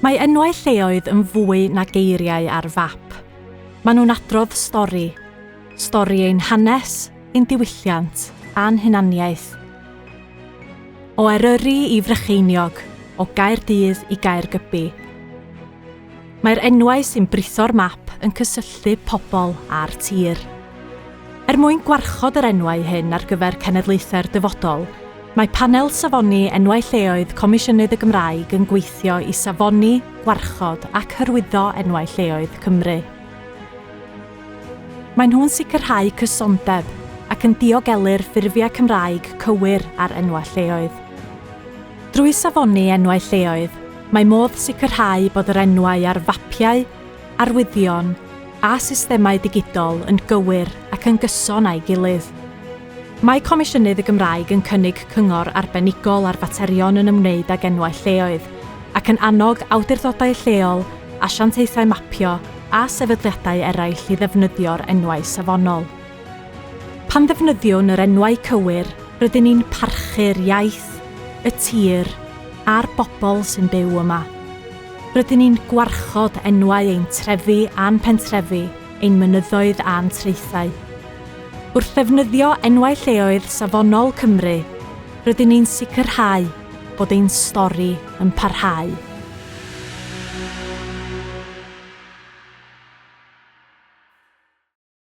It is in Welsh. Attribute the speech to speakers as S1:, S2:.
S1: Mae enwau lleoedd yn fwy na geiriau ar fap. Maen nhw'n adrodd stori. Stori ein hanes, ein diwylliant a'n hunaniaeth. O Eryri i Frycheiniog, o Gaerdydd i Gaergybi. Mae'r enwau sy'n britho'r map yn cysylltu pobl a'r tir. Mwyn gwarchod yr enwau hyn ar gyfer cenedlaethau'r dyfodol, mae panel safoni enwau lleoedd Comisiynydd y Gymraeg yn gweithio i safoni, gwarchod ac hyrwyddo enwau lleoedd Cymru. Mae nhw'n sicrhau cysondeb ac yn diogelu'r ffurfiau Cymraeg cywir ar enwau lleoedd. Drwy safoni enwau lleoedd, mae modd sicrhau bod yr enwau ar fapiau, arwyddion a systemau digidol yn gywir ac yn gyson â'i gilydd. Mae Comisiynydd y Gymraeg yn cynnig cyngor arbenigol ar faterion yn ymwneud ag enwau lleoedd ac yn annog awdurdodau lleol, asiantaethau mapio a sefydliadau eraill i ddefnyddio'r enwau safonol. Pan ddefnyddiwn yr enwau cywir, rydyn ni'n parchu'r iaith, y tir a'r bobl sy'n byw yma. Rydyn ni'n gwarchod enwau ein trefi a'n pentrefi, ein mynyddoedd a'n traethau. Wrth ddefnyddio enwau lleoedd safonol Cymru, rydyn ni'n sicrhau bod ein stori yn parhau.